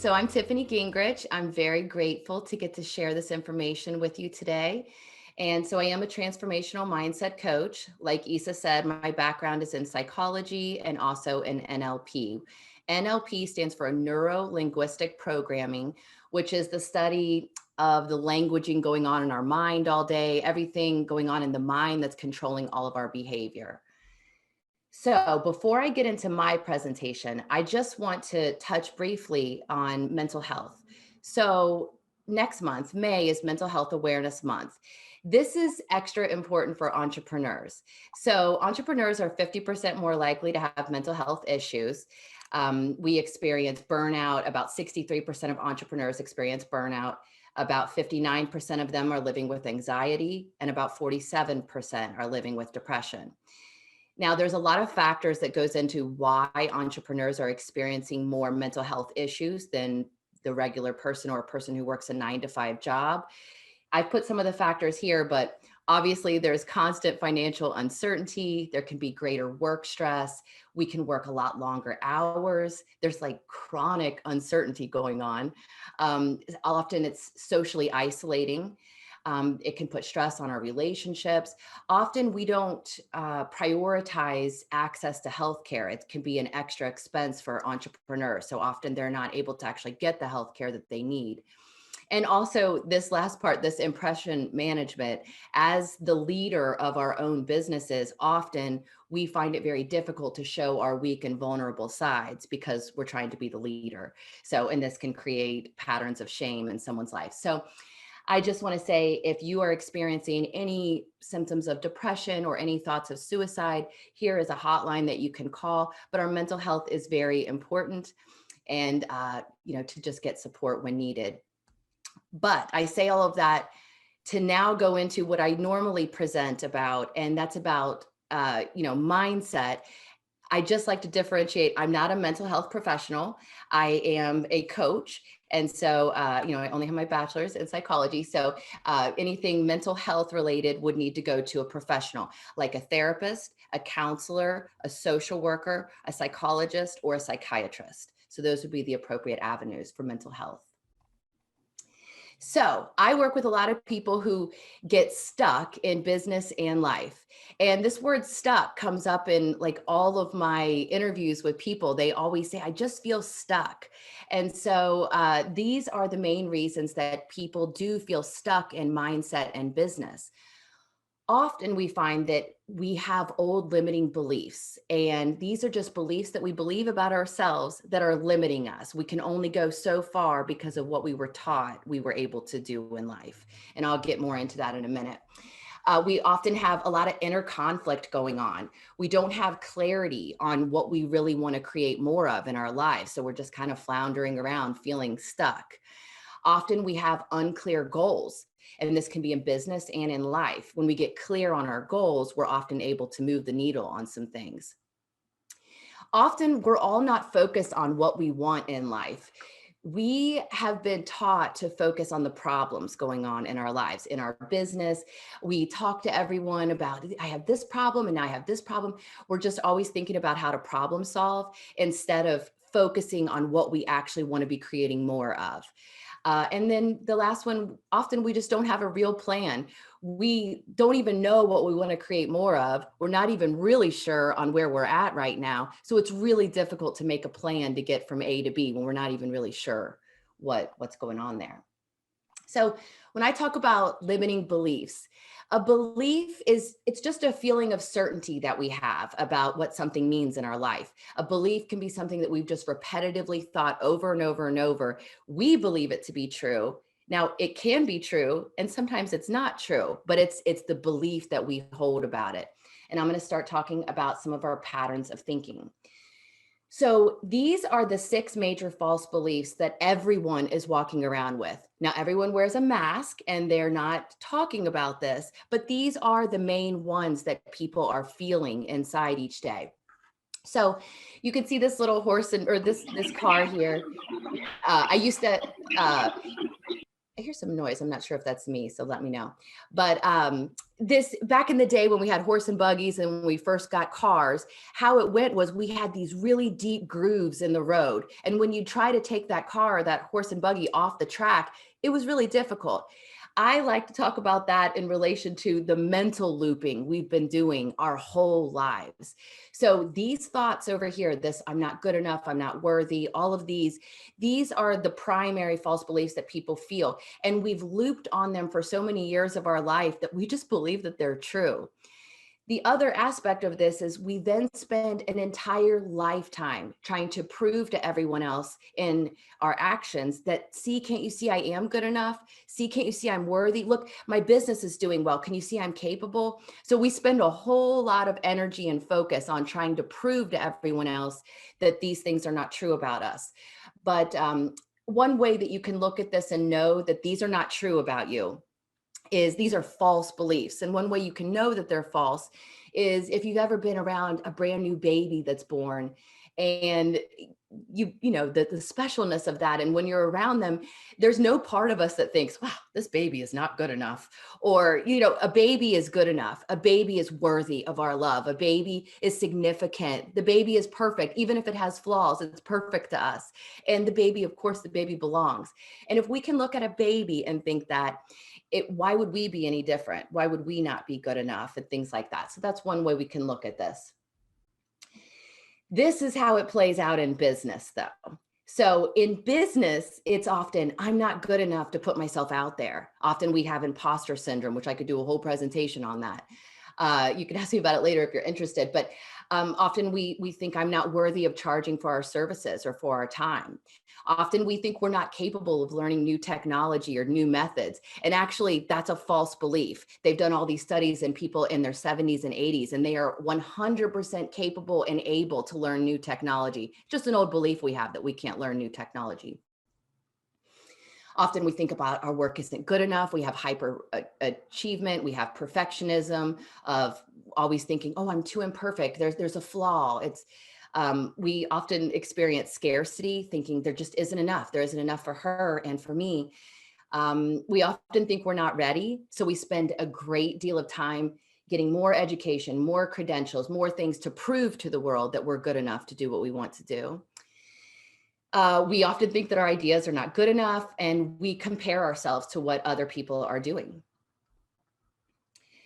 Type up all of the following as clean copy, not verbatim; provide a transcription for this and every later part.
So I'm Tiffany Gingrich. I'm very grateful to get to share this information with you today. And so I am a transformational mindset coach. Like Isa said, my background is in psychology and also in NLP. NLP stands for neuro linguistic programming, which is the study of the languaging going on in our mind all day, everything going on in the mind that's controlling all of our behavior. So before I get into my presentation, I just want to touch briefly on mental health. So next month, May, is Mental Health Awareness Month. This is extra important for entrepreneurs. So entrepreneurs are 50% more likely to have mental health issues. We experience burnout. About 63% of entrepreneurs experience burnout. About 59% of them are living with anxiety, and about 47% are living with depression. Now, there's a lot of factors that goes into why entrepreneurs are experiencing more mental health issues than the regular person or a person who works a 9-to-5 job. I've put some of the factors here, but obviously there's constant financial uncertainty. There can be greater work stress. We can work a lot longer hours. There's like chronic uncertainty going on. Often it's socially isolating. It can put stress on our relationships. Often we don't prioritize access to healthcare. It can be an extra expense for entrepreneurs. So often they're not able to actually get the healthcare that they need. And also this last part, this impression management, as the leader of our own businesses, often we find it very difficult to show our weak and vulnerable sides because we're trying to be the leader. So, and this can create patterns of shame in someone's life. So I just want to say, if you are experiencing any symptoms of depression or any thoughts of suicide, here is a hotline that you can call. But our mental health is very important, and to just get support when needed. But I say all of that to now go into what I normally present about, and that's about mindset. I just like to differentiate. I'm not a mental health professional. I am a coach. And so, I only have my bachelor's in psychology. So anything mental health related would need to go to a professional, like a therapist, a counselor, a social worker, a psychologist, or a psychiatrist. So those would be the appropriate avenues for mental health. So I work with a lot of people who get stuck in business and life. And this word stuck comes up in like all of my interviews with people. They always say, I just feel stuck. And so these are the main reasons that people do feel stuck in mindset and business. Often we find that we have old limiting beliefs, and these are just beliefs that we believe about ourselves that are limiting us. We can only go so far because of what we were taught we were able to do in life. And I'll get more into that in a minute. We often have a lot of inner conflict going on. We don't have clarity on what we really want to create more of in our lives. So we're just kind of floundering around feeling stuck. Often we have unclear goals, and this can be in business and in life. When we get clear on our goals, we're often able to move the needle on some things. Often we're all not focused on what we want in life. We have been taught to focus on the problems going on in our lives, in our business. We talk to everyone about, I have this problem and I have this problem. We're just always thinking about how to problem solve instead of focusing on what we actually want to be creating more of. And then the last one, often we just don't have a real plan. We don't even know what we want to create more of. We're not even really sure on where we're at right now. So it's really difficult to make a plan to get from A to B when we're not even really sure what's going on there. So when I talk about limiting beliefs, a belief it's just a feeling of certainty that we have about what something means in our life. A belief can be something that we've just repetitively thought over and over and over. We believe it to be true. Now, it can be true, and sometimes it's not true, but it's the belief that we hold about it. And I'm going to start talking about some of our patterns of thinking. So these are the 6 major false beliefs that everyone is walking around with. Now, everyone wears a mask and they're not talking about this, but these are the main ones that people are feeling inside each day. So you can see this little horse or this car here. I used to I hear some noise. I'm not sure if that's me, so let me know. But this back in the day when we had horse and buggies and when we first got cars, how it went was we had these really deep grooves in the road. And when you try to take that car, that horse and buggy off the track, it was really difficult. I like to talk about that in relation to the mental looping we've been doing our whole lives. So these thoughts over here, this I'm not good enough, I'm not worthy, all of these are the primary false beliefs that people feel. And we've looped on them for so many years of our life that we just believe that they're true. The other aspect of this is we then spend an entire lifetime trying to prove to everyone else in our actions that, see, can't you see I am good enough? See, can't you see I'm worthy? Look, my business is doing well. Can you see I'm capable? So we spend a whole lot of energy and focus on trying to prove to everyone else that these things are not true about us. But one way that you can look at this and know that these are not true about you is these are false beliefs. And one way you can know that they're false is if you've ever been around a brand new baby that's born, and you know the specialness of that, and when you're around them, there's no part of us that thinks, wow, this baby is not good enough, or a baby is good enough, a baby is worthy of our love, a baby is significant, the baby is perfect, even if it has flaws, it's perfect to us. And the baby, of course, the baby belongs. And if we can look at a baby and think that, why would we be any different? Why would we not be good enough, and things like that? So that's one way we can look at this. This is how it plays out in business, though. So in business, it's often, I'm not good enough to put myself out there. Often we have imposter syndrome, which I could do a whole presentation on that. You can ask me about it later if you're interested, but often we think I'm not worthy of charging for our services or for our time. Often we think we're not capable of learning new technology or new methods. And actually, that's a false belief. They've done all these studies in people in their 70s and 80s, and they are 100% capable and able to learn new technology. Just an old belief we have that we can't learn new technology. Often we think about our work isn't good enough. We have hyper achievement. We have perfectionism of always thinking, oh, I'm too imperfect. There's a flaw. We often experience scarcity, thinking there just isn't enough. There isn't enough for her and for me. We often think we're not ready. So we spend a great deal of time getting more education, more credentials, more things to prove to the world that we're good enough to do what we want to do. We often think that our ideas are not good enough, and we compare ourselves to what other people are doing.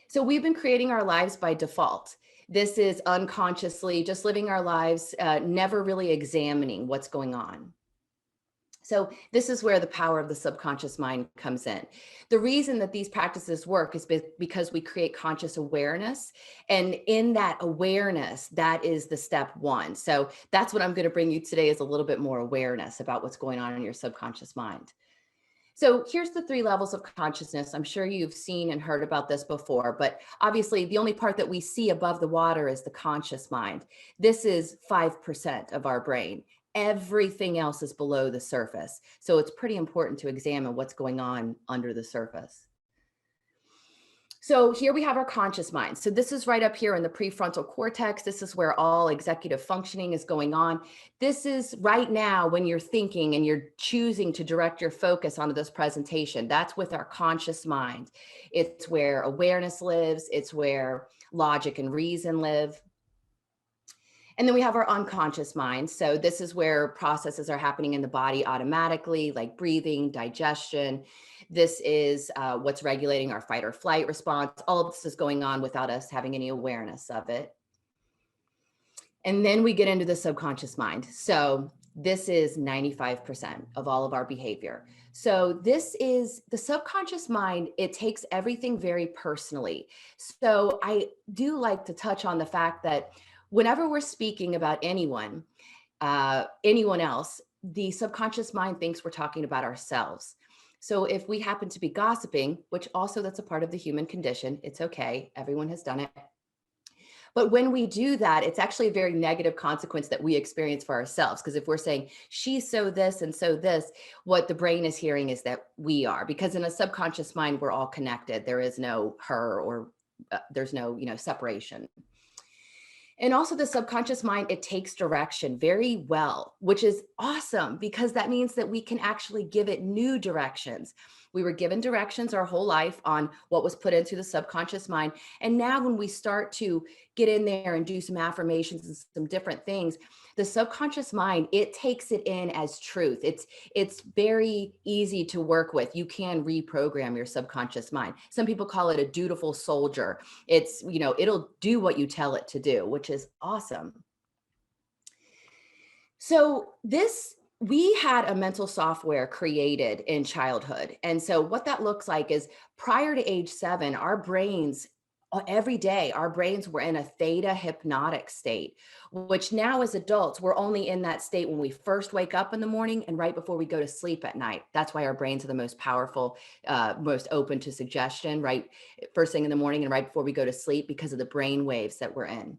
So we've been creating our lives by default. This is unconsciously just living our lives, never really examining what's going on. So this is where the power of the subconscious mind comes in. The reason that these practices work is because we create conscious awareness. And in that awareness, that is the step one. So that's what I'm going to bring you today, is a little bit more awareness about what's going on in your subconscious mind. So here's the 3 levels of consciousness. I'm sure you've seen and heard about this before, but obviously the only part that we see above the water is the conscious mind. This is 5% of our brain. Everything else is below the surface. So it's pretty important to examine what's going on under the surface. So here we have our conscious mind. So this is right up here in the prefrontal cortex. This is where all executive functioning is going on. This is right now when you're thinking and you're choosing to direct your focus onto this presentation. That's with our conscious mind. It's where awareness lives. It's where logic and reason live. And then we have our unconscious mind. So this is where processes are happening in the body automatically, like breathing, digestion. This is what's regulating our fight or flight response. All of this is going on without us having any awareness of it. And then we get into the subconscious mind. So this is 95% of all of our behavior. So this is the subconscious mind. It takes everything very personally. So I do like to touch on the fact that whenever we're speaking about anyone else, the subconscious mind thinks we're talking about ourselves. So if we happen to be gossiping, which also that's a part of the human condition, it's okay. Everyone has done it. But when we do that, it's actually a very negative consequence that we experience for ourselves. Because if we're saying she's so this and so this, what the brain is hearing is that we are, because in a subconscious mind, we're all connected. There is no her or there's no, separation. And also the subconscious mind, it takes direction very well, which is awesome because that means that we can actually give it new directions. We were given directions our whole life on what was put into the subconscious mind. And now when we start to get in there and do some affirmations and some different things, the subconscious mind, it takes it in as truth. It's very easy to work with. You can reprogram your subconscious mind. Some people call it a dutiful soldier. It's, it'll do what you tell it to do, which is awesome. So we had a mental software created in childhood. And so what that looks like is prior to age 7, our brains, every day, our brains were in a theta hypnotic state, which now as adults, we're only in that state when we first wake up in the morning and right before we go to sleep at night. That's why our brains are the most powerful, most open to suggestion, right? First thing in the morning and right before we go to sleep, because of the brain waves that we're in.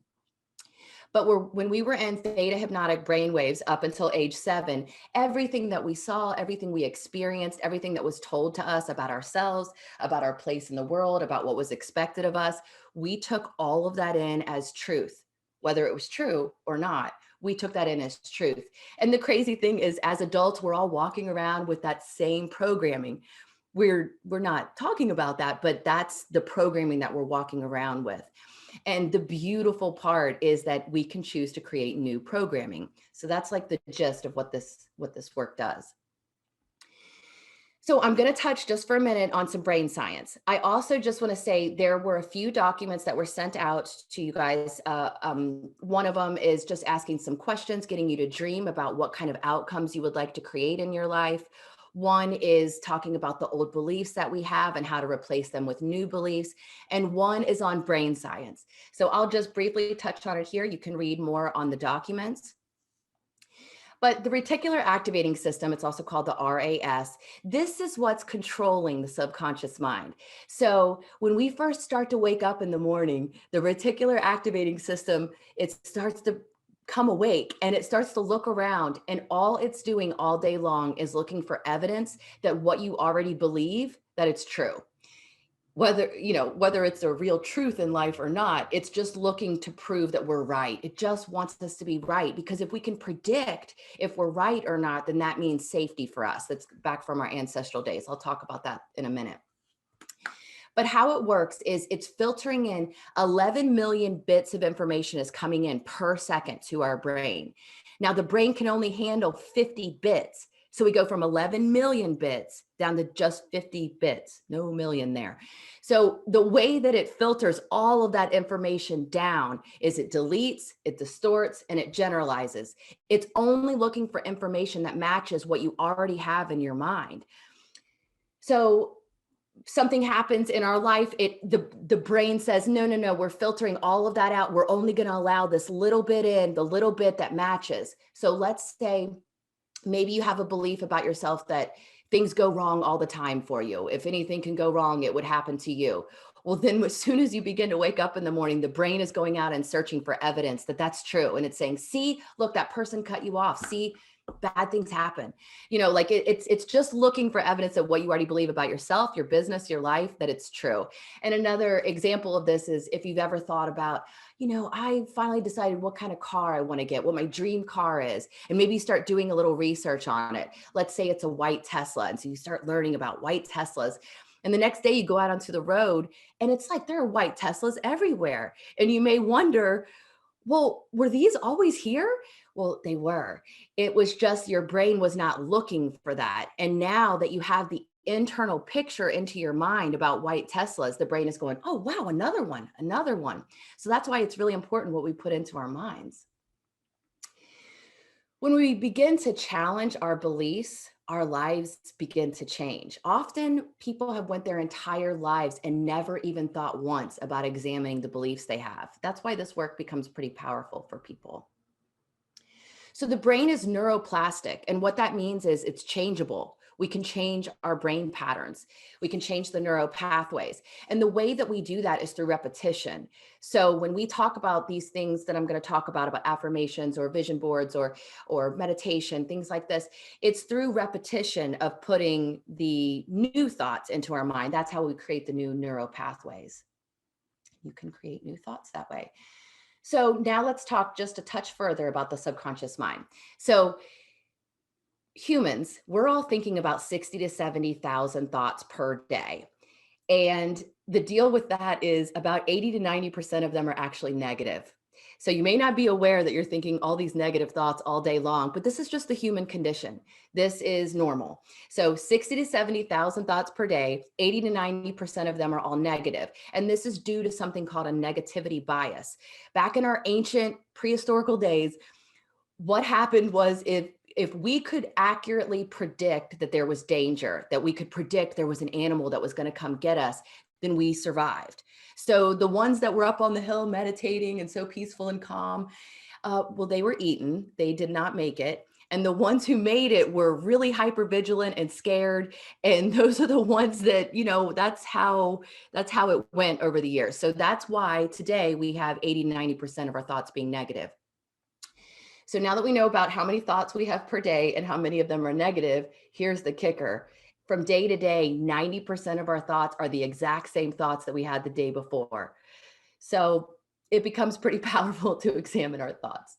But when we were in theta hypnotic brainwaves up until age 7, everything that we saw, everything we experienced, everything that was told to us about ourselves, about our place in the world, about what was expected of us, we took all of that in as truth, whether it was true or not. We took that in as truth. And the crazy thing is, as adults, we're all walking around with that same programming. We're not talking about that, but that's the programming that we're walking around with. And the beautiful part is that we can choose to create new programming. So that's like the gist of what this work does. So I'm going to touch just for a minute on some brain science. I also just want to say there were a few documents that were sent out to you guys. One of them is just asking some questions, getting you to dream about what kind of outcomes you would like to create in your life. One is talking about the old beliefs that we have and how to replace them with new beliefs. And one is on brain science. So I'll just briefly touch on it here. You can read more on the documents. But the reticular activating system, it's also called the RAS, this is what's controlling the subconscious mind. So when we first start to wake up in the morning, the reticular activating system, it starts to come awake and it starts to look around, and all it's doing all day long is looking for evidence that what you already believe, that it's true. Whether it's a real truth in life or not, it's just looking to prove that we're right. It just wants us to be right, because if we can predict if we're right or not, then that means safety for us. That's back from our ancestral days. I'll talk about that in a minute. But how it works is it's filtering in 11 million bits of information is coming in per second to our brain. Now the brain can only handle 50 bits. So we go from 11 million bits down to just 50 bits, no million there. So the way that it filters all of that information down is it deletes, it distorts, and it generalizes. It's only looking for information that matches what you already have in your mind. So something happens in our life, the brain says, no, we're filtering all of that out. We're only going to allow this little bit in, the little bit that matches. So let's say maybe you have a belief about yourself that things go wrong all the time for you. If anything can go wrong, it would happen to you. Well, then as soon as you begin to wake up in the morning, the brain is going out and searching for evidence that that's true. And it's saying, see, look, that person cut you off. See, bad things happen. Like it's just looking for evidence of what you already believe about yourself, your business, your life, that it's true. And another example of this is if you've ever thought about, I finally decided what kind of car I want to get, what my dream car is. And maybe you start doing a little research on it. Let's say it's a white Tesla. And so you start learning about white Teslas. And the next day you go out onto the road and it's like there are white Teslas everywhere. And you may wonder, well, were these always here? Well, they were. It was just your brain was not looking for that. And now that you have the internal picture into your mind about white Teslas, the brain is going, oh, wow, another one, another one. So that's why it's really important what we put into our minds. When we begin to challenge our beliefs, our lives begin to change. Often people have went their entire lives and never even thought once about examining the beliefs they have. That's why this work becomes pretty powerful for people. So the brain is neuroplastic, and what that means is it's changeable. We can change our brain patterns. We can change the neural pathways. And the way that we do that is through repetition. So when we talk about these things that I'm going to talk about affirmations or vision boards or meditation, things like this, it's through repetition of putting the new thoughts into our mind. That's how we create the new neural pathways. You can create new thoughts that way. So now let's talk just a touch further about the subconscious mind. So humans, we're all thinking about 60 to 70,000 thoughts per day. And the deal with that is about 80 to 90% of them are actually negative. So you may not be aware that you're thinking all these negative thoughts all day long, but this is just the human condition. This is normal. So 60 to 70,000 thoughts per day, 80 to 90% of them are all negative. And this is due to something called a negativity bias. Back in our ancient prehistorical days, what happened was if we could accurately predict that there was danger, that we could predict there was an animal that was going to come get us, then we survived. So the ones that were up on the hill meditating and so peaceful and calm, well, they were eaten. They did not make it. And the ones who made it were really hyper vigilant and scared. And those are the ones that, that's how it went over the years. So that's why today we have 80, 90% of our thoughts being negative. So now that we know about how many thoughts we have per day and how many of them are negative, here's the kicker. From day to day, 90% of our thoughts are the exact same thoughts that we had the day before. So it becomes pretty powerful to examine our thoughts.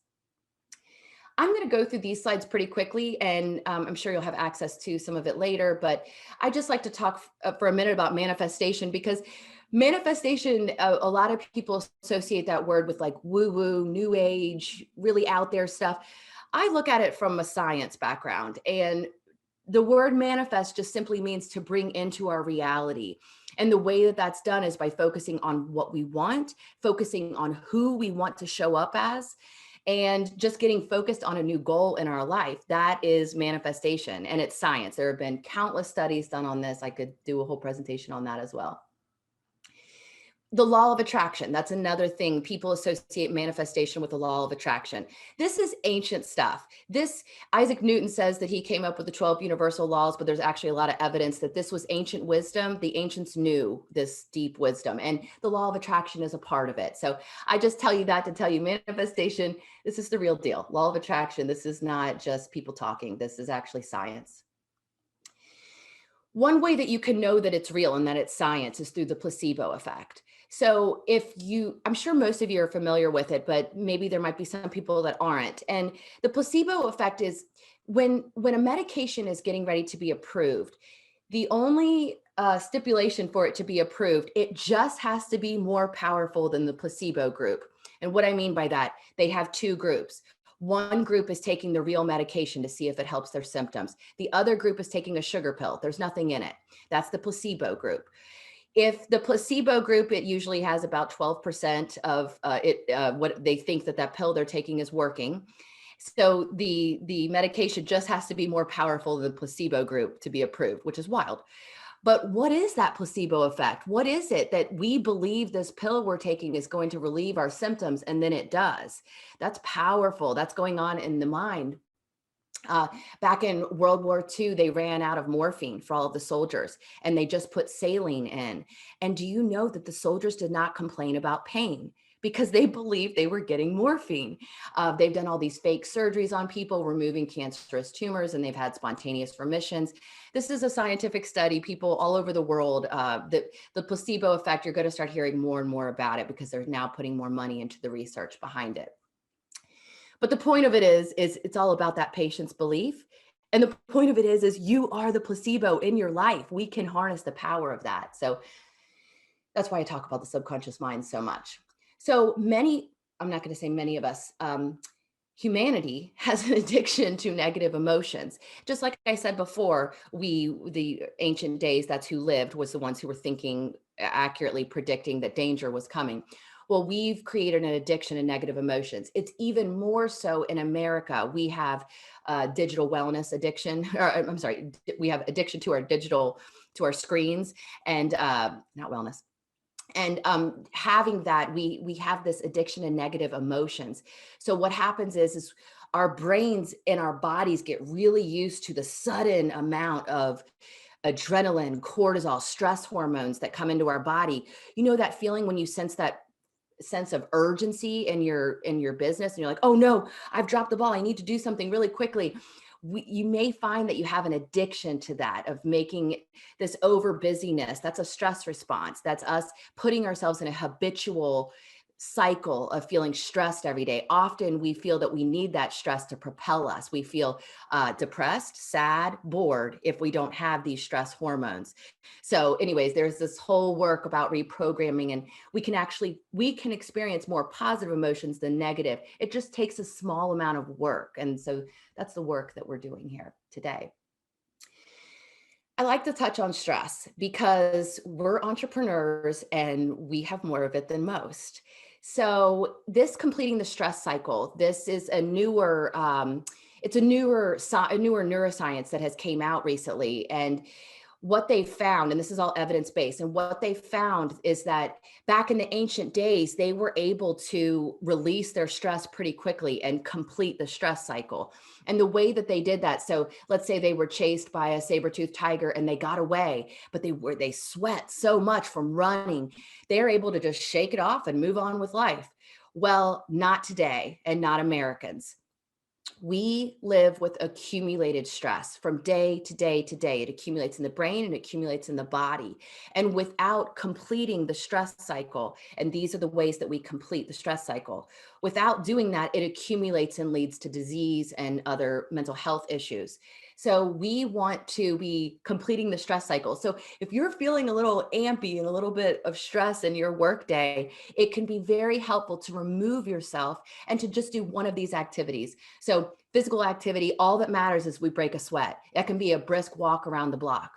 I'm going to go through these slides pretty quickly, and I'm sure you'll have access to some of it later, but I just like to talk for a minute about manifestation, because manifestation, a lot of people associate that word with like woo-woo, new age, really out there stuff. I look at it from a science background, and the word manifest just simply means to bring into our reality. And the way that that's done is by focusing on what we want, focusing on who we want to show up as, and just getting focused on a new goal in our life. That is manifestation, and it's science. There have been countless studies done on this. I could do a whole presentation on that as well. The law of attraction, that's another thing. People associate manifestation with the law of attraction. This is ancient stuff. Isaac Newton says that he came up with the 12 universal laws, but there's actually a lot of evidence that this was ancient wisdom. The ancients knew this deep wisdom, and the law of attraction is a part of it. So I just tell you that to tell you manifestation, this is the real deal. Law of attraction, this is not just people talking. This is actually science. One way that you can know that it's real and that it's science is through the placebo effect. So I'm sure most of you are familiar with it, but maybe there might be some people that aren't. And the placebo effect is when a medication is getting ready to be approved, the only stipulation for it to be approved, it just has to be more powerful than the placebo group. And what I mean by that, they have two groups. One group is taking the real medication to see if it helps their symptoms. The other group is taking a sugar pill. There's nothing in it. That's the placebo group. If the placebo group, it usually has about 12% of what they think that pill they're taking is working. So the medication just has to be more powerful than the placebo group to be approved, which is wild. But what is that placebo effect? What is it that we believe this pill we're taking is going to relieve our symptoms, and then it does? That's powerful. That's going on in the mind. Back in World War II, they ran out of morphine for all of the soldiers, and they just put saline in. And do you know that the soldiers did not complain about pain? Because they believed they were getting morphine. They've done all these fake surgeries on people, removing cancerous tumors, and they've had spontaneous remissions. This is a scientific study. People all over the world, the placebo effect, you're going to start hearing more and more about it because they're now putting more money into the research behind it. But the point of it is it's all about that patient's belief. And the point of it is you are the placebo in your life. We can harness the power of that. So that's why I talk about the subconscious mind so much. So I'm not going to say many of us, humanity has an addiction to negative emotions. Just like I said before, the ancient days, that's who lived, was the ones who were thinking, accurately predicting that danger was coming. Well, we've created an addiction to negative emotions. It's even more so in America. We have digital wellness addiction, we have addiction to our screens, and not wellness. And having that, we have this addiction to negative emotions. So what happens is our brains and our bodies get really used to the sudden amount of adrenaline, cortisol, stress hormones that come into our body. You know that feeling when you sense that sense of urgency in your business, and you're like, oh no, I've dropped the ball, I need to do something really quickly. You may find that you have an addiction to that, of making this over busyness. That's a stress response. That's us putting ourselves in a habitual cycle of feeling stressed every day. Often we feel that we need that stress to propel us. We feel depressed, sad, bored if we don't have these stress hormones. So anyways, there's this whole work about reprogramming, and we can experience more positive emotions than negative. It just takes a small amount of work. And so that's the work that we're doing here today. I like to touch on stress because we're entrepreneurs and we have more of it than most. So this completing the stress cycle, this is a newer, it's a newer neuroscience that has came out recently, and what they found, and this is all evidence based, and what they found is that back in the ancient days, they were able to release their stress pretty quickly and complete the stress cycle. And the way that they did that, so let's say they were chased by a saber-toothed tiger and they got away, but they sweat so much from running, they're able to just shake it off and move on with life. Well, not today, and not Americans. We live with accumulated stress from day to day to day. It accumulates in the brain and it accumulates in the body. And without completing the stress cycle, and these are the ways that we complete the stress cycle, without doing that, it accumulates and leads to disease and other mental health issues. So we want to be completing the stress cycle. So if you're feeling a little ampy and a little bit of stress in your workday, it can be very helpful to remove yourself and to just do one of these activities. So physical activity, all that matters is we break a sweat. That can be a brisk walk around the block.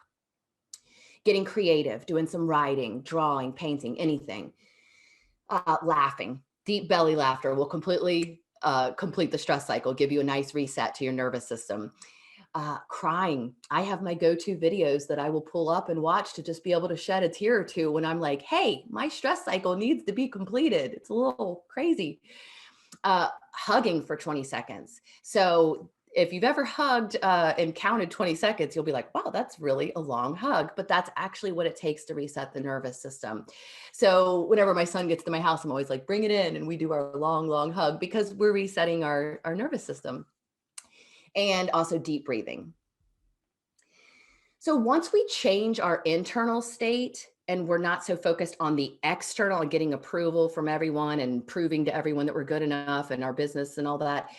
Getting creative, doing some writing, drawing, painting, anything. Laughing, deep belly laughter will completely complete the stress cycle, give you a nice reset to your nervous system. Crying. I have my go-to videos that I will pull up and watch to just be able to shed a tear or two when I'm like, hey, my stress cycle needs to be completed. It's a little crazy. Hugging for 20 seconds. So if you've ever hugged and counted 20 seconds, you'll be like, wow, that's really a long hug. But that's actually what it takes to reset the nervous system. So whenever my son gets to my house, I'm always like, bring it in. And we do our long, long hug because we're resetting our nervous system. And also deep breathing. So once we change our internal state and we're not so focused on the external and getting approval from everyone and proving to everyone that we're good enough and our business and all that,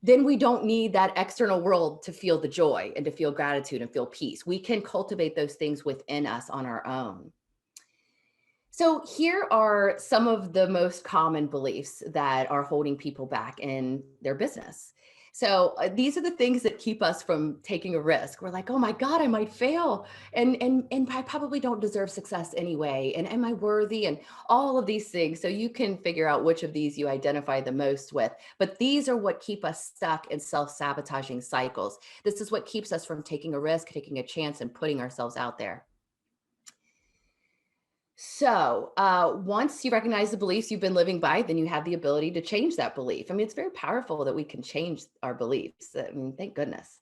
then we don't need that external world to feel the joy and to feel gratitude and feel peace. We can cultivate those things within us on our own. So here are some of the most common beliefs that are holding people back in their business. So these are the things that keep us from taking a risk. We're like, oh my God, I might fail, and I probably don't deserve success anyway. And am I worthy? And all of these things. So you can figure out which of these you identify the most with. But these are what keep us stuck in self-sabotaging cycles. This is what keeps us from taking a risk, taking a chance, and putting ourselves out there. So, once you recognize the beliefs you've been living by, then you have the ability to change that belief. I mean, it's very powerful that we can change our beliefs. I mean, thank goodness.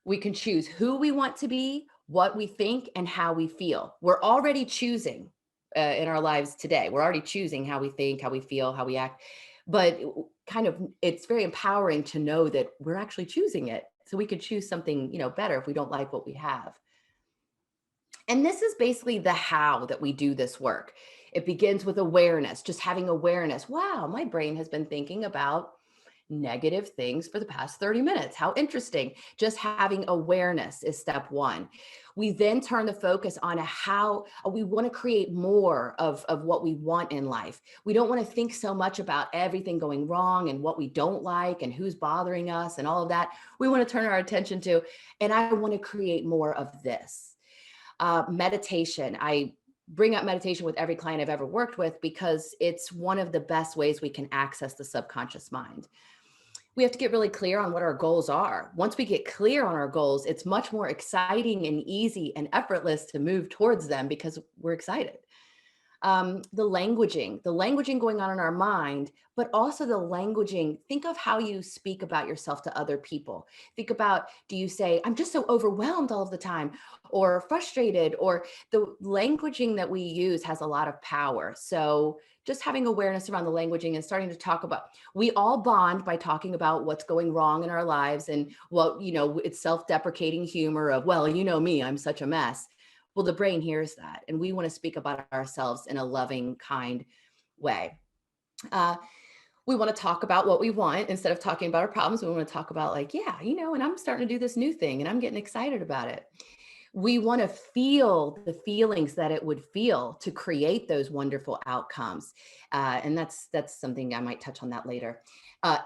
We can choose who we want to be, what we think, and how we feel. We're already choosing in our lives today. We're already choosing how we think, how we feel, how we act. But kind of, it's very empowering to know that we're actually choosing it. So we could choose something, better if we don't like what we have. And this is basically the how that we do this work. It begins with awareness, just having awareness. Wow, my brain has been thinking about negative things for the past 30 minutes. How interesting. Just having awareness is step one. We then turn the focus on how we want to create more of what we want in life. We don't want to think so much about everything going wrong and what we don't like and who's bothering us and all of that. We want to turn our attention to, and I want to create more of this. Meditation. I bring up meditation with every client I've ever worked with because it's one of the best ways we can access the subconscious mind. We have to get really clear on what our goals are. Once we get clear on our goals, it's much more exciting and easy and effortless to move towards them because we're excited. The languaging going on in our mind, but also the languaging. Think of how you speak about yourself to other people. Think about, do you say, I'm just so overwhelmed all of the time, or frustrated, or the languaging that we use has a lot of power. So just having awareness around the languaging and starting to talk about, we all bond by talking about what's going wrong in our lives and it's self-deprecating humor of, well, me, I'm such a mess. Well, the brain hears that, and we want to speak about ourselves in a loving, kind way. Uh, we want to talk about what we want instead of talking about our problems. We want to talk about, like, yeah, and I'm starting to do this new thing and I'm getting excited about it. We want to feel the feelings that it would feel to create those wonderful outcomes. And that's something I might touch on that later.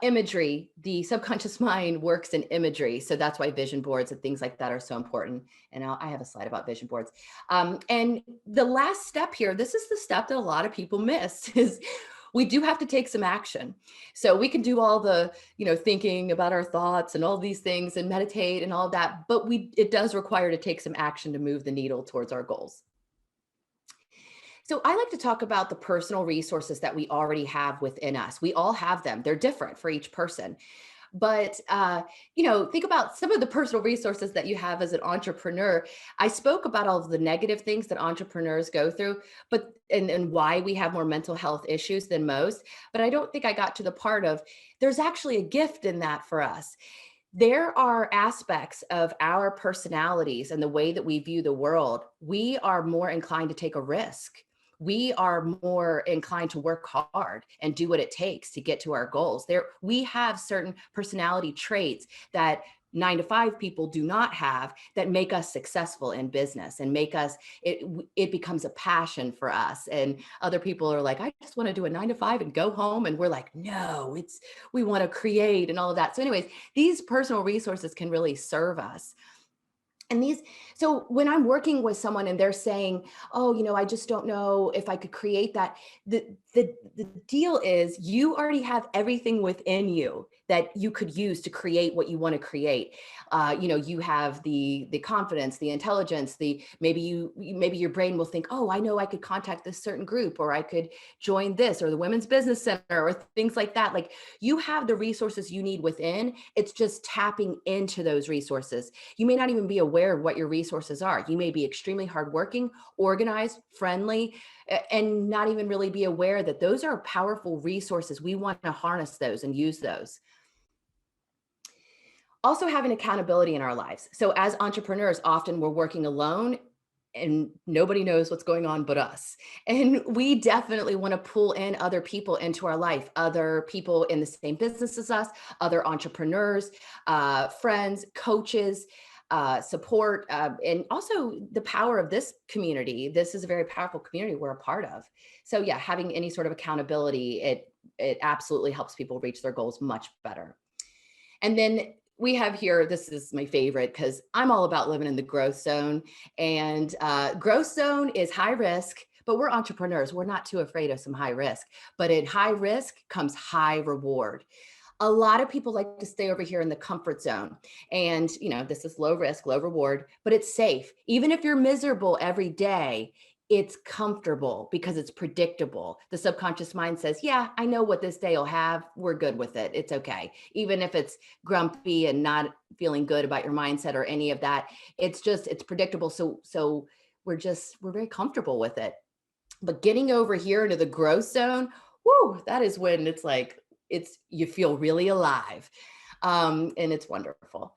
Imagery, the subconscious mind works in imagery. So that's why vision boards and things like that are so important. And I have a slide about vision boards. And the last step here, this is the step that a lot of people miss, is we do have to take some action. So we can do all the, thinking about our thoughts and all these things and meditate and all that, but it does require to take some action to move the needle towards our goals. So I like to talk about the personal resources that we already have within us. We all have them. They're different for each person. But, think about some of the personal resources that you have as an entrepreneur. I spoke about all of the negative things that entrepreneurs go through, but and why we have more mental health issues than most. But I don't think I got to the part of there's actually a gift in that for us. There are aspects of our personalities and the way that we view the world. We are more inclined to take a risk. We are more inclined to work hard and do what it takes to get to our goals. We have certain personality traits that 9 to 5 people do not have, that make us successful in business and make us, it becomes a passion for us. And other people are like, I just want to do a 9 to 5 and go home. And we're like, no, we want to create and all of that. So anyways, these personal resources can really serve us. And so when I'm working with someone and they're saying, oh, I just don't know if I could create that, the deal is you already have everything within you that you could use to create what you want to create. You have the confidence, the intelligence, maybe your brain will think, oh, I know I could contact this certain group, or I could join this, or the Women's Business Center, or things like that. Like, you have the resources you need within. It's just tapping into those resources. You may not even be aware of what your resources are. You may be extremely hardworking, organized, friendly, and not even really be aware that those are powerful resources. We want to harness those and use those. Also, having accountability in our lives. So as entrepreneurs, often we're working alone and nobody knows what's going on but us. And we definitely want to pull in other people into our life, other people in the same business as us, other entrepreneurs, friends, coaches, support, and also the power of this community. This is a very powerful community we're a part of. So yeah, having any sort of accountability, it absolutely helps people reach their goals much better. And then we have here, this is my favorite because I'm all about living in the growth zone. And growth zone is high risk, but we're entrepreneurs. We're not too afraid of some high risk. But in high risk comes high reward. A lot of people like to stay over here in the comfort zone. And, this is low risk, low reward, but it's safe. Even if you're miserable every day, it's comfortable because it's predictable. The subconscious mind says, yeah, I know what this day will have. We're good with it. It's okay. Even if it's grumpy and not feeling good about your mindset or any of that, it's predictable. So we're very comfortable with it. But getting over here into the growth zone, whoo, that is when it's like, you feel really alive. And it's wonderful.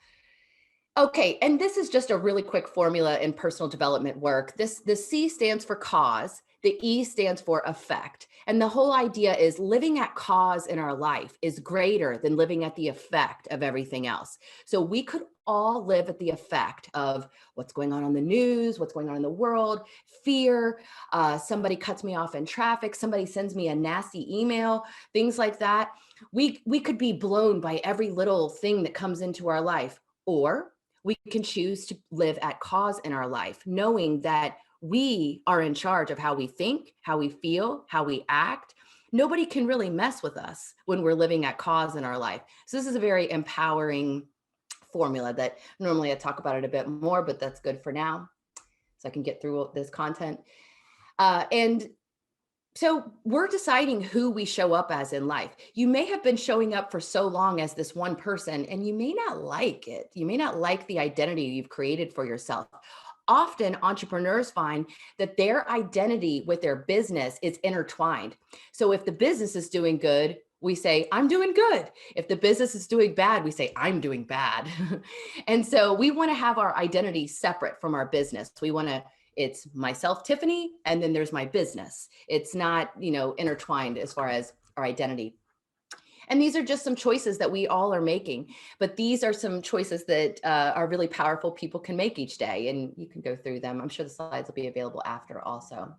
Okay, and this is just a really quick formula in personal development work. The C stands for cause, the E stands for effect. And the whole idea is living at cause in our life is greater than living at the effect of everything else. So we could all live at the effect of what's going on the news, what's going on in the world, fear, somebody cuts me off in traffic, somebody sends me a nasty email, things like that. We could be blown by every little thing that comes into our life. Or we can choose to live at cause in our life, knowing that we are in charge of how we think, how we feel, how we act. Nobody can really mess with us when we're living at cause in our life. So this is a very empowering formula that normally I talk about it a bit more, but that's good for now. So I can get through this content. And so we're deciding who we show up as in life. You may have been showing up for so long as this one person, and you may not like it. You may not like the identity you've created for yourself. Often entrepreneurs find that their identity with their business is intertwined. So if the business is doing good, we say, I'm doing good. If the business is doing bad, we say, I'm doing bad. And so we want to have our identity separate from our business. It's myself, Tiffany, and then there's my business. It's not, intertwined as far as our identity. And these are just some choices that we all are making, but these are some choices that are really powerful people can make each day, and you can go through them. I'm sure the slides will be available after also.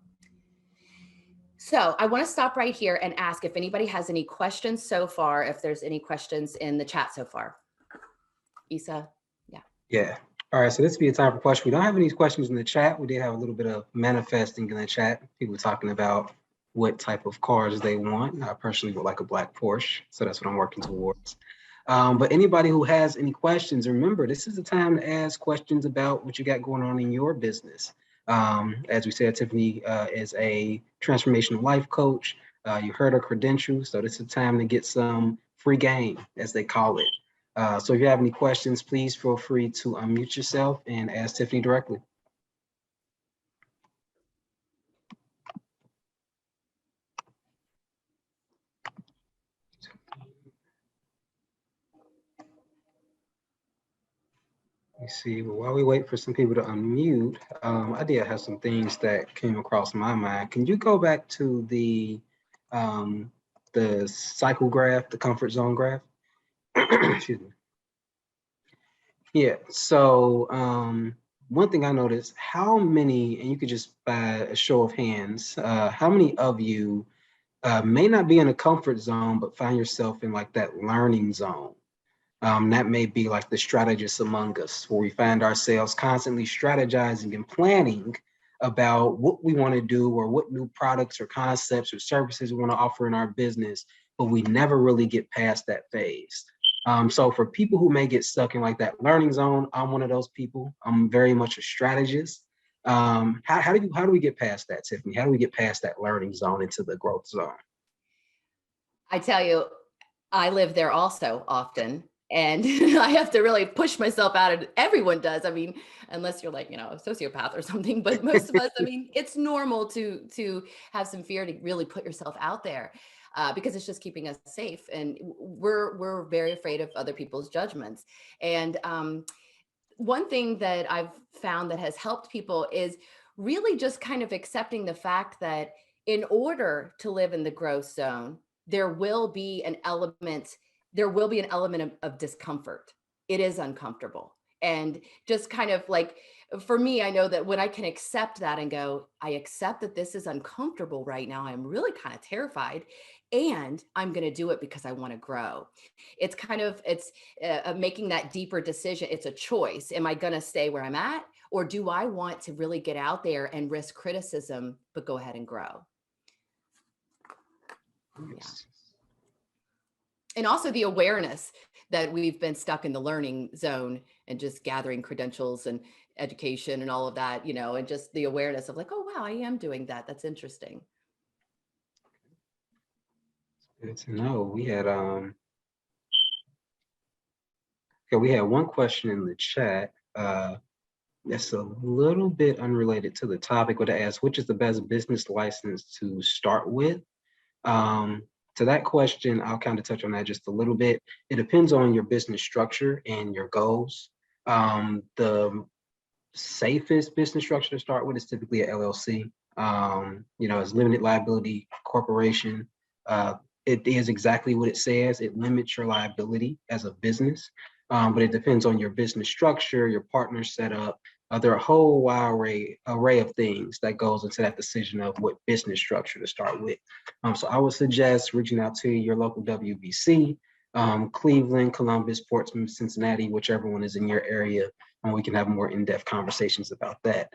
So I want to stop right here and ask if anybody has any questions so far, if there's any questions in the chat so far. Isa? Yeah. Yeah. All right, so this will be a time for questions. We don't have any questions in the chat. We did have a little bit of manifesting in the chat. People talking about what type of cars they want. I personally would like a black Porsche, so that's what I'm working towards. But anybody who has any questions, remember, this is the time to ask questions about what you got going on in your business. As we said, Tiffany is a transformational life coach. You heard her credentials, so this is the time to get some free game, as they call it. So if you have any questions, please feel free to unmute yourself and ask Tiffany directly. Let me see, but while we wait for some people to unmute, I did have some things that came across my mind. Can you go back to the cycle graph, the comfort zone graph? Excuse me. Yeah, so one thing I noticed, how many, and you could just by a show of hands, how many of you may not be in a comfort zone, but find yourself in like that learning zone? That may be like the strategists among us, where we find ourselves constantly strategizing and planning about what we want to do or what new products or concepts or services we want to offer in our business, but we never really get past that phase. So for people who may get stuck in like that learning zone, I'm one of those people. I'm very much a strategist. How do we get past that, Tiffany? How do we get past that learning zone into the growth zone? I tell you, I live there also often. And I have to really push myself out, and everyone does. I mean, unless you're like, a sociopath or something, but most of us, I mean, it's normal to have some fear to really put yourself out there because it's just keeping us safe. And we're very afraid of other people's judgments. And one thing that I've found that has helped people is really just kind of accepting the fact that in order to live in the growth zone, there will be an element of discomfort. It is uncomfortable. And just kind of like, for me, I know that when I can accept that and go, I accept that this is uncomfortable right now. I'm really kind of terrified, and I'm going to do it because I want to grow. It's making that deeper decision. It's a choice. Am I going to stay where I'm at? Or do I want to really get out there and risk criticism, but go ahead and grow? Yeah. And also the awareness that we've been stuck in the learning zone and just gathering credentials and education and all of that, and just the awareness of like, oh, wow, I am doing that. That's interesting. Good to know. We had one question in the chat. That's a little bit unrelated to the topic, but it asks, which is the best business license to start with? To that question, I'll kind of touch on that just a little bit. It depends on your business structure and your goals. The safest business structure to start with is typically a LLC. It's limited liability corporation. It is exactly what it says. It limits your liability as a business, but it depends on your business structure, your partner setup. There are a whole wide array of things that goes into that decision of what business structure to start with. So I would suggest reaching out to your local WBC, Cleveland, Columbus, Portsmouth, Cincinnati, whichever one is in your area, and we can have more in-depth conversations about that.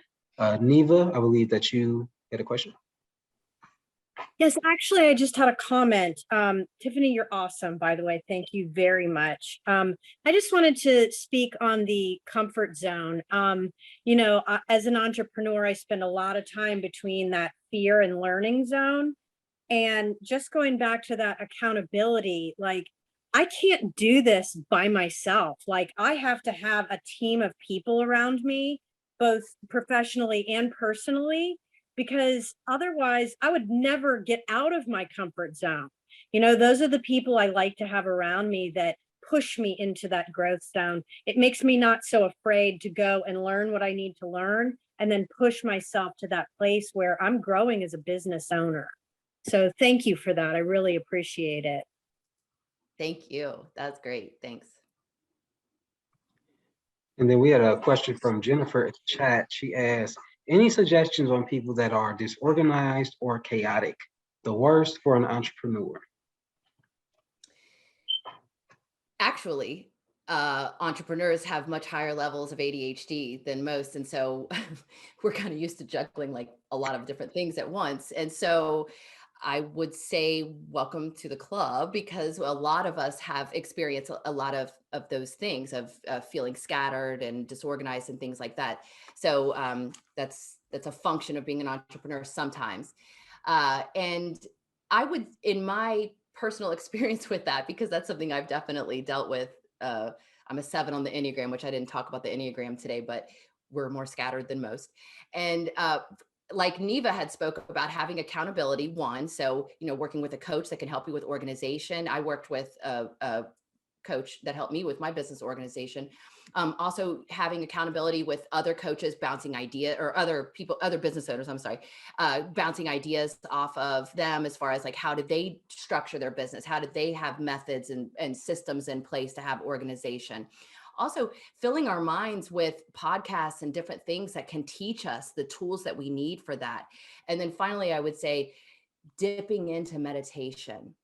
Neva, I believe that you had a question. Yes, actually, I just had a comment. Tiffany, you're awesome, by the way. Thank you very much. I just wanted to speak on the comfort zone. As an entrepreneur, I spend a lot of time between that fear and learning zone. And just going back to that accountability, like, I can't do this by myself. Like, I have to have a team of people around me, both professionally and personally, because otherwise I would never get out of my comfort zone. Those are the people I like to have around me that push me into that growth zone. It makes me not so afraid to go and learn what I need to learn and then push myself to that place where I'm growing as a business owner. So thank you for that. I really appreciate it. Thank you. That's great. Thanks. And then we had a question from Jennifer in the chat. She asked, any suggestions on people that are disorganized or chaotic? The worst for an entrepreneur. Actually, entrepreneurs have much higher levels of ADHD than most. And so we're kind of used to juggling like a lot of different things at once. And so I would say welcome to the club, because a lot of us have experienced a lot of those things of feeling scattered and disorganized and things like that. So that's a function of being an entrepreneur sometimes. And I would, in my personal experience with that, because that's something I've definitely dealt with. I'm a 7 on the Enneagram, which I didn't talk about the Enneagram today, but we're more scattered than most. And like Neva had spoke about having accountability, one. So, working with a coach that can help you with organization. I worked with a coach that helped me with my business organization. Also having accountability with other coaches, bouncing idea, or other people, other business owners, I'm sorry, bouncing ideas off of them as far as like, how did they structure their business? How did they have methods and systems in place to have organization? Also filling our minds with podcasts and different things that can teach us the tools that we need for that. And then finally, I would say dipping into meditation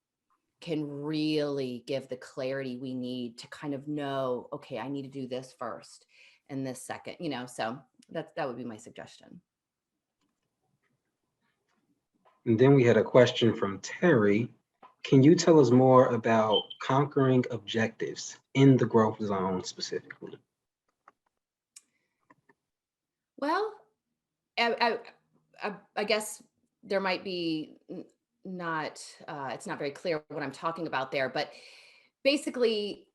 can really give the clarity we need to kind of know, okay, I need to do this first and this second, so that would be my suggestion. And then we had a question from Terry. Can you tell us more about conquering objectives in the growth zone specifically? Well, I guess there might be not, it's not very clear what I'm talking about there, but basically,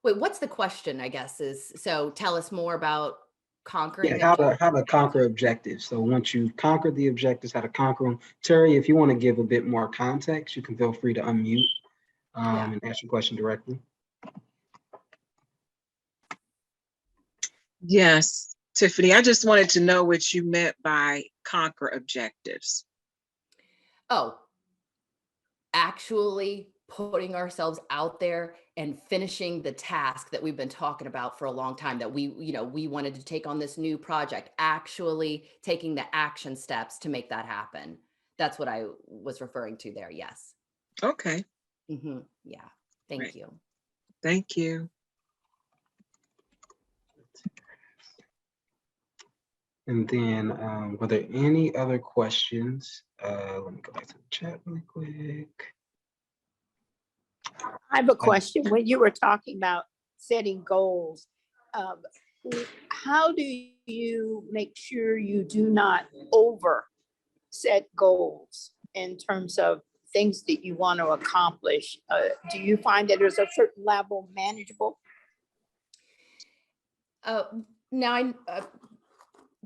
wait, what's the question, I guess, is, so tell us more about Yeah, conquering how to conquer objectives. So once you've conquered the objectives, how to conquer them. Terry, if you want to give a bit more context, you can feel free to unmute Yeah. and ask your question directly. Yes, Tiffany, I just wanted to know what you meant by conquer objectives. Oh, actually putting ourselves out there and finishing the task that we've been talking about for a long time, that we wanted to take on this new project, actually taking the action steps to make that happen. That's what I was referring to there. Yes. Okay. Yeah. Thank Right. you. Thank you. And then were there any other questions? Let me go back to the chat really quick. I have a question. When you were talking about setting goals, how do you make sure you do not over set goals in terms of things that you want to accomplish? Do you find that there's a certain level manageable? Now,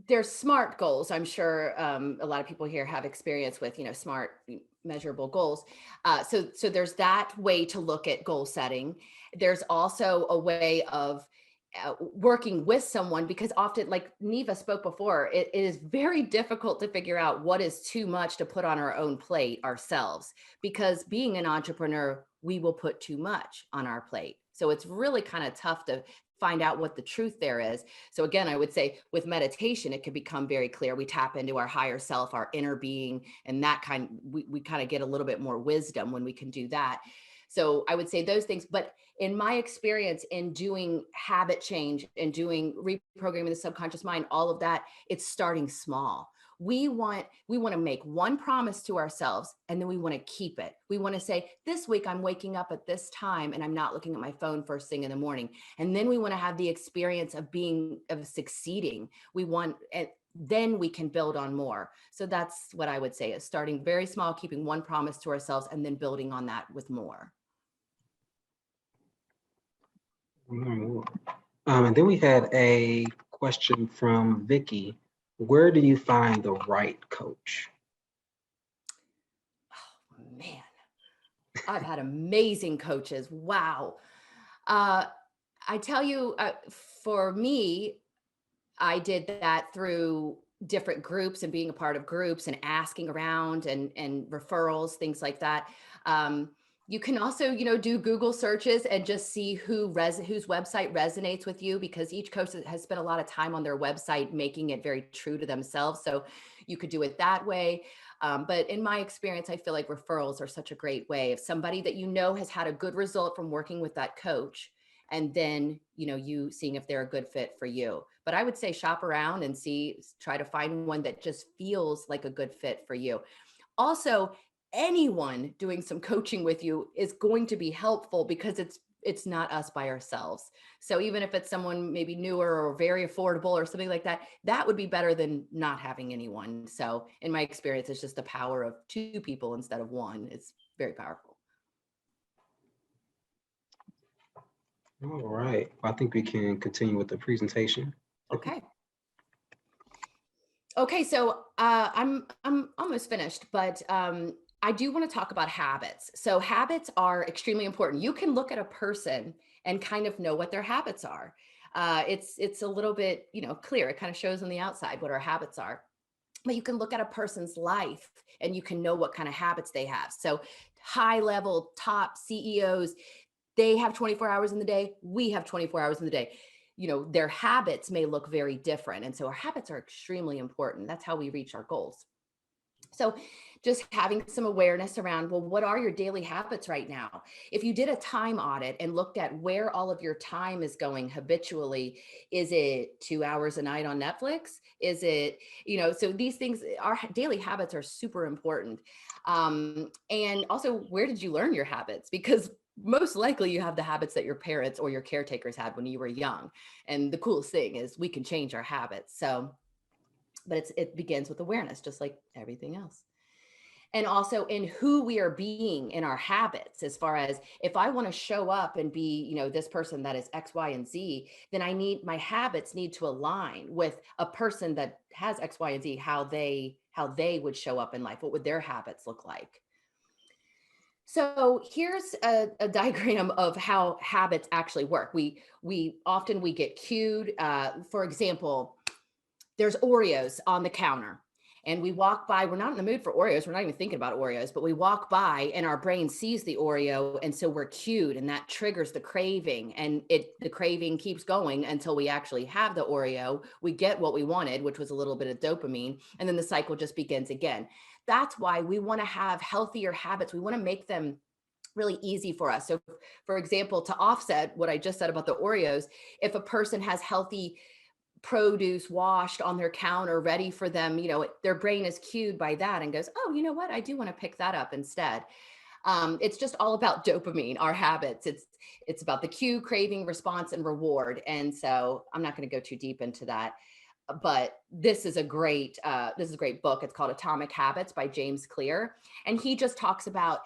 there's SMART goals. I'm sure a lot of people here have experience with, SMART measurable goals. So there's that way to look at goal setting. There's also a way of working with someone, because often, like Neva spoke before, it is very difficult to figure out what is too much to put on our own plate ourselves, because being an entrepreneur, we will put too much on our plate. So it's really kind of tough to find out what the truth there is. So again, I would say with meditation, it can become very clear. We tap into our higher self, our inner being, and that we kind of get a little bit more wisdom when we can do that. So I would say those things. But in my experience in doing habit change and doing reprogramming the subconscious mind, all of that, it's starting small. We want to make one promise to ourselves, and then we want to keep it. We want to say, this week I'm waking up at this time and I'm not looking at my phone first thing in the morning. And then we want to have the experience of succeeding. Then we can build on more. So that's what I would say, is starting very small, keeping one promise to ourselves, and then building on that with more. And then we had a question from Vicky. Where do you find the right coach? Oh, man, I've had amazing coaches. Wow. I tell you, for me, I did that through different groups and being a part of groups and asking around and referrals, things like that. You can also, do Google searches and just see whose website resonates with you, because each coach has spent a lot of time on their website making it very true to themselves. So you could do it that way. But in my experience, I feel like referrals are such a great way. If somebody that has had a good result from working with that coach, and then, you seeing if they're a good fit for you. But I would say shop around and try to find one that just feels like a good fit for you. Also, anyone doing some coaching with you is going to be helpful, because it's not us by ourselves. So even if it's someone maybe newer or very affordable or something like that, that would be better than not having anyone. So in my experience, it's just the power of two people instead of one. It's very powerful. All right. I think we can continue with the presentation. Okay. Okay, so I'm almost finished, but I do want to talk about habits. So habits are extremely important. You can look at a person and kind of know what their habits are. It's a little bit, clear. It kind of shows on the outside what our habits are. But you can look at a person's life and you can know what kind of habits they have. So high level top CEOs, they have 24 hours in the day. We have 24 hours in the day. Their habits may look very different. And so our habits are extremely important. That's how we reach our goals. So just having some awareness around, well, what are your daily habits right now? If you did a time audit and looked at where all of your time is going habitually, is it 2 hours a night on Netflix? Is it, so these things, our daily habits are super important. And also, where did you learn your habits? Because most likely you have the habits that your parents or your caretakers had when you were young. And the coolest thing is we can change our habits. So, but it begins with awareness, just like everything else. And also in who we are being in our habits, as far as if I want to show up and be, this person that is X, Y, and Z, then my habits need to align with a person that has X, Y, and Z, how they would show up in life. What would their habits look like? So here's a diagram of how habits actually work. We often get cued. For example, there's Oreos on the counter and we walk by. We're not in the mood for Oreos. We're not even thinking about Oreos, but we walk by and our brain sees the Oreo. And so we're cued, and that triggers the craving, and the craving keeps going until we actually have the Oreo. We get what we wanted, which was a little bit of dopamine. And then the cycle just begins again. That's why we want to have healthier habits. We want to make them really easy for us. So for example, to offset what I just said about the Oreos, if a person has healthy produce washed on their counter ready for them, their brain is cued by that and goes, oh, you know what, I do want to pick that up instead. It's just all about dopamine, our habits. It's about the cue, craving, response, and reward. And so I'm not going to go too deep into that, but this is a great book. It's called Atomic Habits by James Clear. And he just talks about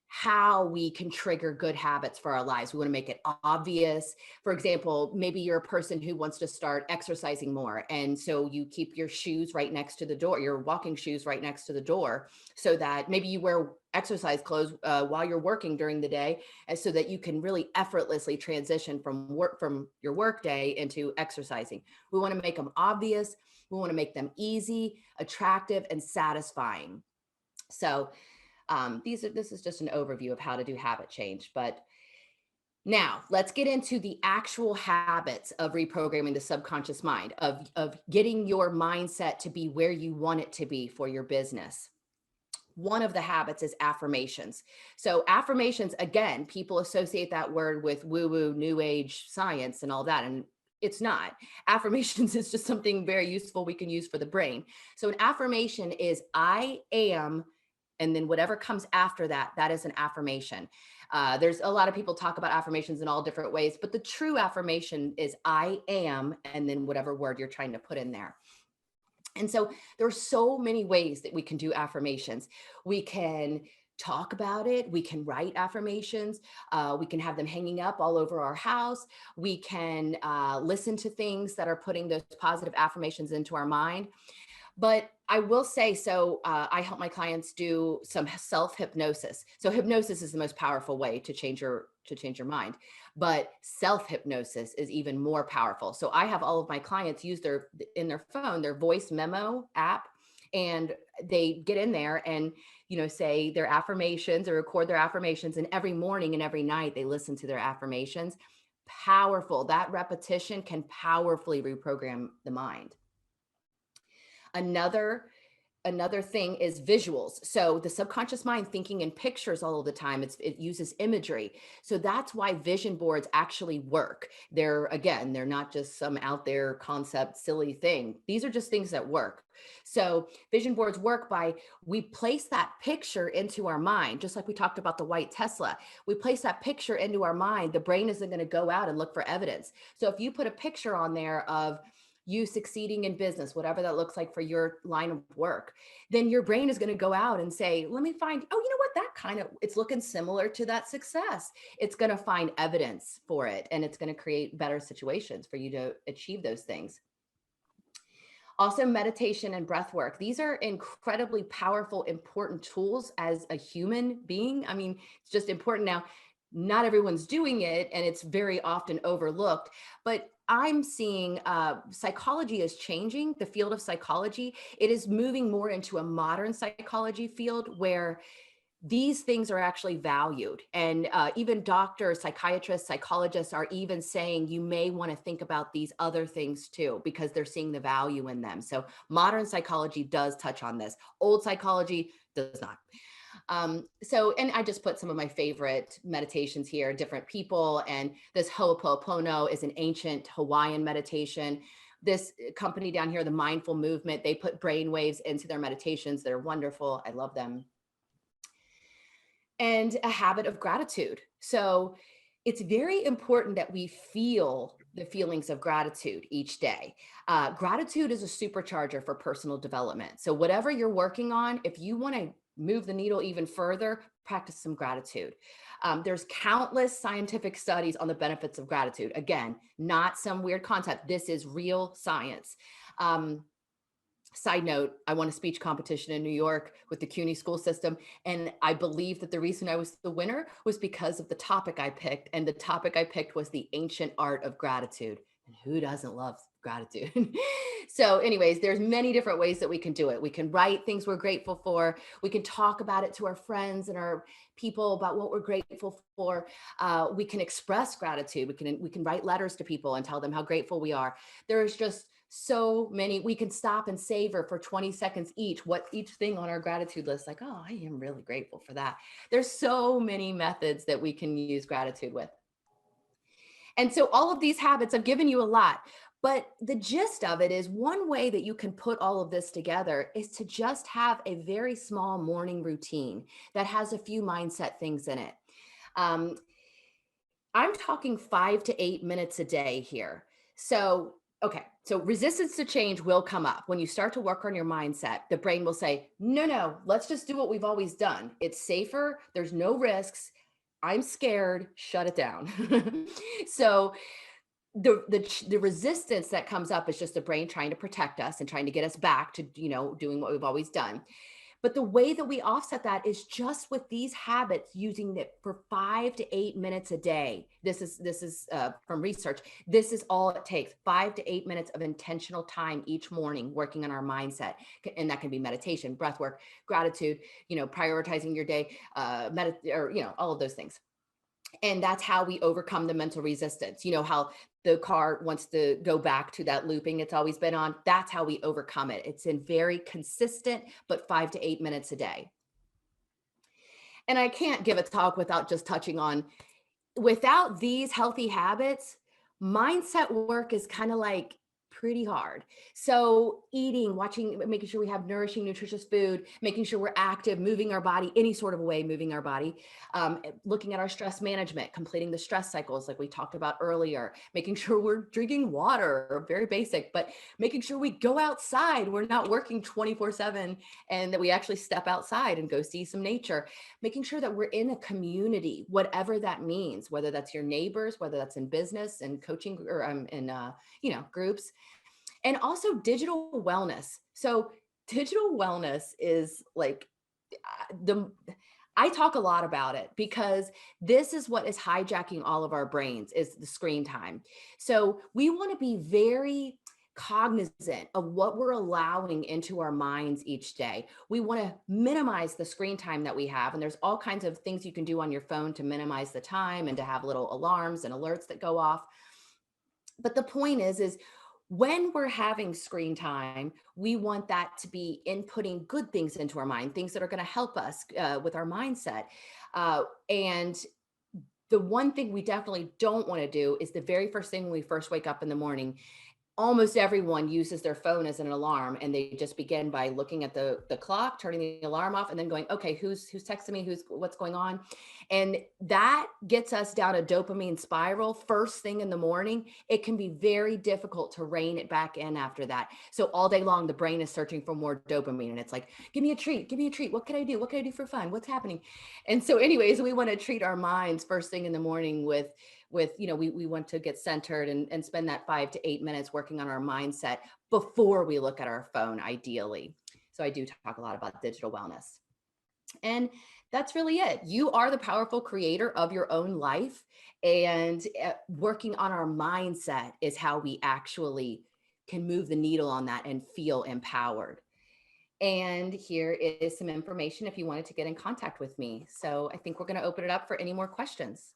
how we can trigger good habits for our lives. We want to make it obvious. For example, maybe you're a person who wants to start exercising more. And so you keep your shoes right next to the door, your walking shoes right next to the door, so that maybe you wear exercise clothes while you're working during the day, and so that you can really effortlessly transition from your work day into exercising. We want to make them obvious. We want to make them easy, attractive, and satisfying. So this is just an overview of how to do habit change. But now let's get into the actual habits of reprogramming the subconscious mind, of getting your mindset to be where you want it to be for your business. One of the habits is affirmations. So affirmations, again, people associate that word with woo-woo, new age science and all that. And it's not. Affirmations is just something very useful we can use for the brain. So an affirmation is I am, and then whatever comes after that, that is an affirmation. There's a lot of people talk about affirmations in all different ways, but the true affirmation is I am, and then whatever word you're trying to put in there. And so there are so many ways that we can do affirmations. We can talk about it. We can write affirmations. We can have them hanging up all over our house. We can listen to things that are putting those positive affirmations into our mind. But I will say, so I help my clients do some self-hypnosis. So hypnosis is the most powerful way to change your mind, but self-hypnosis is even more powerful. So I have all of my clients use in their phone, their voice memo app, and they get in there and say their affirmations or record their affirmations, and every morning and every night they listen to their affirmations. Powerful. That repetition can powerfully reprogram the mind. Another thing is visuals. So the subconscious mind thinking in pictures all of the time, it uses imagery. So that's why vision boards actually work. They're not just some out there concept, silly thing. These are just things that work. So vision boards work by, we place that picture into our mind, just like we talked about the white Tesla. We place that picture into our mind. The brain isn't going to go out and look for evidence. So if you put a picture on there of you succeeding in business, whatever that looks like for your line of work, then your brain is going to go out and say, let me find, oh, you know what, it's looking similar to that success. It's going to find evidence for it, and it's going to create better situations for you to achieve those things. Also, meditation and breath work. These are incredibly powerful, important tools as a human being. I mean, it's just important. Now, not everyone's doing it, and it's very often overlooked, but I'm seeing psychology is changing. The field of psychology, it is moving more into a modern psychology field where these things are actually valued. And even doctors, psychiatrists, psychologists are even saying you may want to think about these other things too, because they're seeing the value in them. So modern psychology does touch on this. Old psychology does not. And I just put some of my favorite meditations here, different people. And this Ho'oponopono is an ancient Hawaiian meditation. This company down here, the Mindful Movement, they put brain waves into their meditations. They're wonderful. I love them. And a habit of gratitude. So it's very important that we feel the feelings of gratitude each day. Gratitude is a supercharger for personal development. So whatever you're working on, if you want to move the needle even further, practice some gratitude. There's countless scientific studies on the benefits of gratitude. Again, not some weird concept. This is real science. Side note, I won a speech competition in New York with the CUNY school system. And I believe that the reason I was the winner was because of the topic I picked. And the topic I picked was the ancient art of gratitude. And who doesn't love gratitude? So anyways, there's many different ways that we can do it. We can write things we're grateful for. We can talk about it to our friends and our people about what we're grateful for. We can express gratitude. We can write letters to people and tell them how grateful we are. There's just so many. We can stop and savor for 20 seconds each thing on our gratitude list, like, oh, I am really grateful for that. There's so many methods that we can use gratitude with. And so all of these habits, I've given you a lot, but the gist of it is, one way that you can put all of this together is to just have a very small morning routine that has a few mindset things in it. I'm talking 5 to 8 minutes a day here. So resistance to change will come up. When you start to work on your mindset, the brain will say, no, let's just do what we've always done. It's safer. There's no risks. I'm scared. Shut it down. So the resistance that comes up is just the brain trying to protect us and trying to get us back to, doing what we've always done. But the way that we offset that is just with these habits, using it for 5 to 8 minutes a day. This is from research. This is all it takes: 5 to 8 minutes of intentional time each morning working on our mindset. And that can be meditation, breath work, gratitude, prioritizing your day, all of those things. And that's how we overcome the mental resistance. You know how the car wants to go back to that looping it's always been on? That's how we overcome it. It's in very consistent, but 5 to 8 minutes a day. And I can't give a talk without just touching on, without these healthy habits, mindset work is kind of like pretty hard. So eating, making sure we have nourishing, nutritious food, making sure we're active, moving our body, any sort of way, moving our body, looking at our stress management, completing the stress cycles like we talked about earlier, making sure we're drinking water, very basic, but making sure we go outside. We're not working 24/7, and that we actually step outside and go see some nature, making sure that we're in a community, whatever that means, whether that's your neighbors, whether that's in business and coaching or in groups. And also digital wellness. So digital wellness is like the I talk a lot about it because this is what is hijacking all of our brains is the screen time. So we want to be very cognizant of what we're allowing into our minds each day. We want to minimize the screen time that we have. And there's all kinds of things you can do on your phone to minimize the time and to have little alarms and alerts that go off. But the point is when we're having screen time, we want that to be inputting good things into our mind, things that are going to help us with our mindset. And the one thing we definitely don't want to do is the very first thing when we first wake up in the morning, almost everyone uses their phone as an alarm, and they just begin by looking at the clock, turning the alarm off, and then going, okay, who's texting me, what's going on. And that gets us down a dopamine spiral first thing in the morning. It can be very difficult to rein it back in after that. So all day long the brain is searching for more dopamine, and it's like, give me a treat, what can I do, for fun, what's happening? And so anyways, we want to treat our minds first thing in the morning with we want to get centered and spend that 5 to 8 minutes working on our mindset before we look at our phone, ideally. So I do talk a lot about digital wellness. And that's really it. You are the powerful creator of your own life, and working on our mindset is how we actually can move the needle on that and feel empowered. And here is some information if you wanted to get in contact with me. So I think we're going to open it up for any more questions.